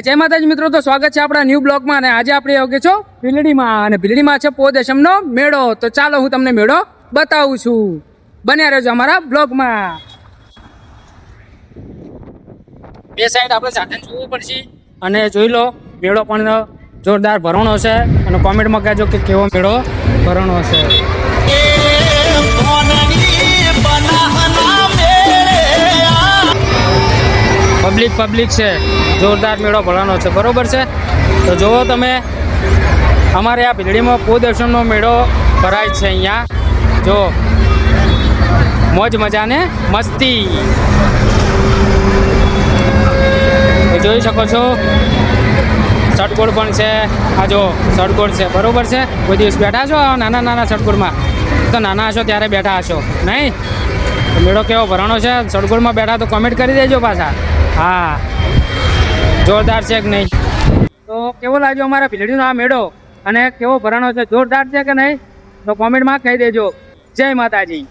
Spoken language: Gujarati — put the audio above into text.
જય માતાજી મિત્રો, તો સ્વાગત છે આપણા ન્યૂ બ્લોગમાં. અને આજે આપણે આવ્યો છો ભીલડીમાં, અને ભીલડીમાં છે પોદેશમનો મેળો. તો ચાલો હું તમને મેળો બતાવું છું, બન્યા રહેજો અમારા બ્લોગમાં. બે સાઈડ આપણે સાધન જોવું પડશે, અને જોઈ લો મેળો પણ જોરદાર ભરણો છે. અને કોમેન્ટમાં કહેજો કે કેવો મેળો ભરણો છે. પબ્લિક છે, જોરદાર મેળો ભરવાનો છે, બરોબર છે. તો જુઓ તમે, અમારે આ ભીલડીમાં પોદર્શનનો મેળો ભરાય છે. અહીંયા જો મોજ મજા ને મસ્તી જોઈ શકો છો. સટગોળ પણ છે, આ જો સટગોળ છે, બરોબર છે. કોઈ દિવસ બેઠા છો નાના સટગોળમાં? તો નાના હશો ત્યારે બેઠા હશો નહીં? મેળો કેવો ભરાણો છે, સટગોળમાં બેઠા તો કોમેન્ટ કરી દેજો પાછા. હા, જોરદાર છે કે નહીં? તો કેવો લાગ્યો અમારા ભીલડીનો આ મેળો, અને કેવો ભરાણો છે? જોરદાર છે કે નહીં? તો કોમેન્ટમાં કહી દેજો. જય માતાજી.